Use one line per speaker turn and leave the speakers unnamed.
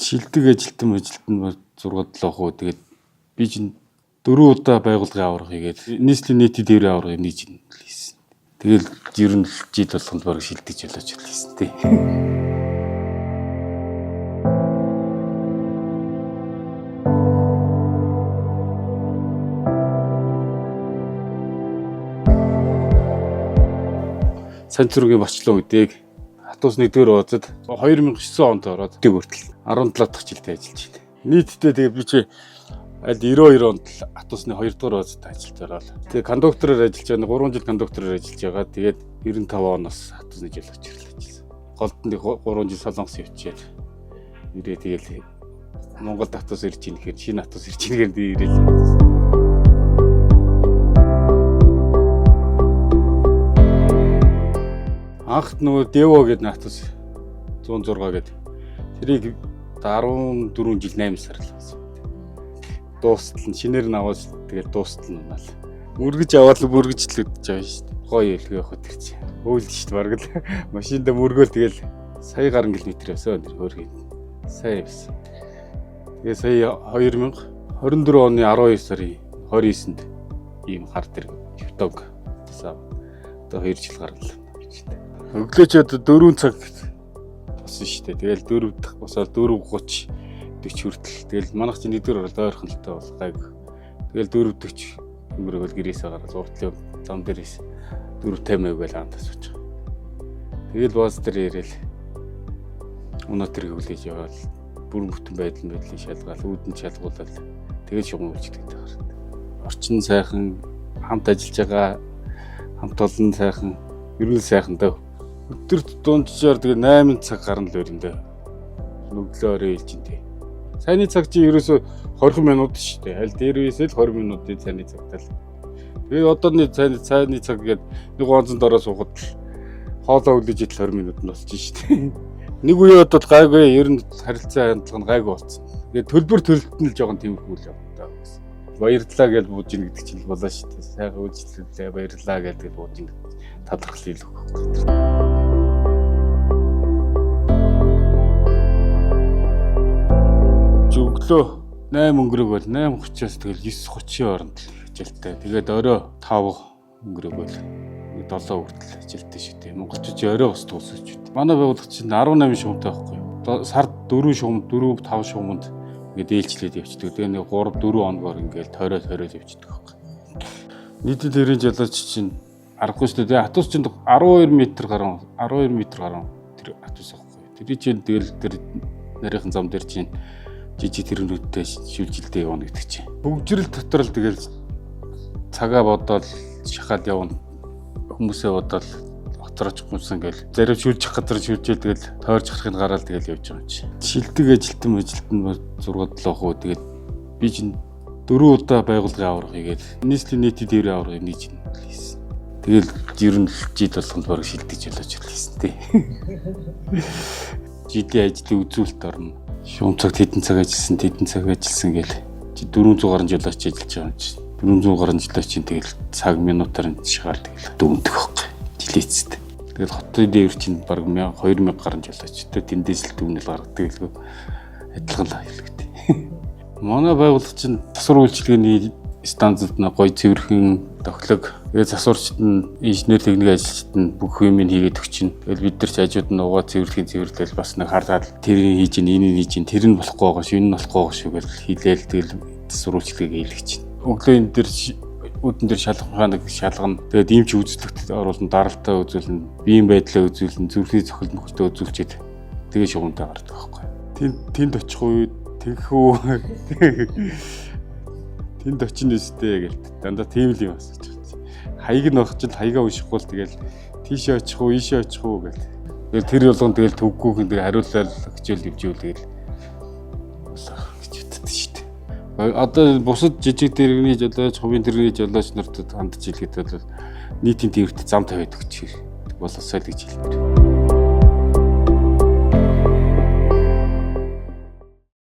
шилдэг ажилтан бол 6-7 хуу тэгээд би чинь 4 удаа байгуулгын аврах хийгээд нийслэлийн нийтийн тээврийн аврагыг нийж хийсэн. Тэгэл ер нь жил болгонд бараг шилдэж болооч хэлсэн тий. Сайн зүргийн бочлон үеийг хатуус 1-р ууцад 2009 онд ороод дэг хүртэл 17 дахь жилдээ ажиллаж байна. Нийтдээ тэгээ би чи аль 92 онд хатуусны 2-р ууцад ажиллаж ороод тэгээ кондуктороор ажиллаж байгаа 3 жил кондуктороор ажиллаж байгаа. Тэгээд 95 оноос хатуусны жил очирлаа ажилласан. Голдонд 3 жил солонгос явчихээд ирээ тэгээл Монгол хатуус ирж ийн гэхээр шинэ хатуус ирж ийн гэхээр ирээд анх нөгөө Дево гэдэг натус 106 гэдэг. Тэрийг 14 жил 8 сар л байсан. Дуустал нь шинээр наваас тэгээд дуустал нь унаал. Мөргөж аваад л мөргөжлөж байгаа шүү дээ. Гоё илгээ явахад тэрч. Өөлж шүү дээ бараг л машинда мөргөөл тэгэл сая гаруй километр явсан тэр хөргийг. Сая явсан. Тэгээ сая 2024 оны 12 сарын 29-нд ийм хар тэр Ютог гэсэн. Одоо 2 жил гарлаа. Өглөөч одоо 4 цаг болсон шүү дээ. Тэгэл 4 дахь босоод 4:30 40 хүртэл. Тэгэл манайх чинь 1-р ороод ойрхон л таа бол гайг. Тэгэл 4:40 өнгөрөөл гэрээсээ гараад зурдлын зам дээрээс 4:50 байл андаас сууж байгаа. Тэгэл баас дээр ирээл өнөө тэр хөвлөж яваад бүрэн бүтэн байдлын шалгаал үүдэн шалгуулаад тэгэл шугам үлждэг байгаа. Орчин сайхан, хамт ажиллаж байгаа, хамт олон сайхан, ерөн сайхан даа. Өдөр дунджаар тэгээ 8 цаг гарна л өрөндөө. Нүглөөрөө хэлж ин тий. Сайны цаг чи ерөөсө 20 минут шүү дээ. Аль дээрээс л 20 минутын сайны цагтаа л. Тэгээ одооны сайны цаг гээд нэг онцонд ороо суугаад хоолоо үлээж идэл 20 минут нь болчих шүү дээ. Нэг үе бодвол гайгүй ер нь харилцаа хандлага нь гайгүй болсон. Тэгээ төлбөр төлөлт нь л жоохон тэмхүү л яваа даа гэсэн. Баярлалаа гэж бууж ин гэдэг чинь болоо шүү дээ. Сайхан үйлчлэлээ баярлалаа гэдэг бууж ин талархал илүү өгөх. Өглөө 8 өнгөрөөгөл 8:30-аас тэгэл 9:30 хооронд ажилтаа. Тэгээд орой 5 өнгөрөөгөл 7 хүртэл ажилтаа шүү дээ. Монголчууд орой бас тулсаж шүү дээ. Манай байгууллага чинь 18 шугамтай байхгүй юу? Сард 4 шугам, 4-5 шугамд ингээд ээлжлээд явчихдаг. Тэгээ нэг 3-4 хоногор ингээд тойроод явчихдаг байхгүй. Нийтэд тэрийн жолооч чинь аргагүй шүү дээ. Хатуус чинь 12 м гаруй тэр хатуус байхгүй. Тэр чинь тэгэл тэр нарийнхан зам дээр чинь жижиг тэрнүүдтэй шүлжилдээ явна гэдэг чинь. Бүгжрэл дотор л тэгэл цагаа бодоод шахаад явна. Хүмүүсээ бодоод хоцрооч гүнсэн гэл зарим шүлжих газар шүлжээл тэгэл тойрч гарахын гараал тэгэл явж байгаа юм чи. Шилдэг ажилтан бол 6-7 хуу тэгээд би чинь 4 удаа байгуулгын аврах хийгээд нийслэлийн нийтийн тээврийн аврагыг нийж хийсэн. Тэгэл ер нь жил болгонд бараг шилдэж болооч хэлсэн тий. Жилийн ажлын үзүүлэлт орно. Шугам цагт хэдэн цаг ажилласан гэл 400 гаруй жолооч ажиллаж байгаа юм чи. 400 гаруй жолооч чинь тэгэл цаг минутаар шигаар тэгэл дүүндэх байхгүй. Жилээцтэй. Тэгэл хотын дээвэр чинь баг 2000 гаруй жолоочтой тэндээс л дүүнэл гаргадаг гэлгүй адилхан л аюултай. Манай байгууллага чинь засвар үйлчилгээний станцд нь гоё цэвэрхэн тохилог. Тэгээд засварчд нь инженер техник ажилчид нь бүх юм хийгээд өгчин. Тэгэл бид нар ч хажууд нь угаа цэвэрлээл бас нэг хараад тэрийг хийж ин энийг хийж ин тэр нь болохгүй байгаа шүү энэ нь болохгүй байгаа шүү гэж хийлээл тэгэл засвар үйлчилгээгээ хийлгэж чинь. Өглөө энэ дэр үүдэн дээр шалгана. Тэгээд ийм ч үзүүлэлт оруулна, даралтаа үзүүлнэ, биеийн байдлаа үзүүлнэ, зүрхний цохилт нөхөлтөө үзүүлчихэд тэгээ шугамтай гардаг байхгүй. Тэнд очих уу тэгэх үү тэнд очин нэстэй гэлт дандаа тийм л юм асууж байгаа. Хаяг нь авах чинь хаягаа уншихгүй л тэгэл тийшээ очих уу ийшээ очих уу гэл. Тэгэл тэр болгон тэгэл төггүйхэн тэг хариулал хичээл дэвжүүл тэгэл гэж утдаг шүү дээ. Одоо бусад жижиг дэргэний жолооч, хувийн дэргэний жолооч нарт хандж илгээд бол нийтийн тээврт зам тавиад өгч болосоо л гэж хэлмээр.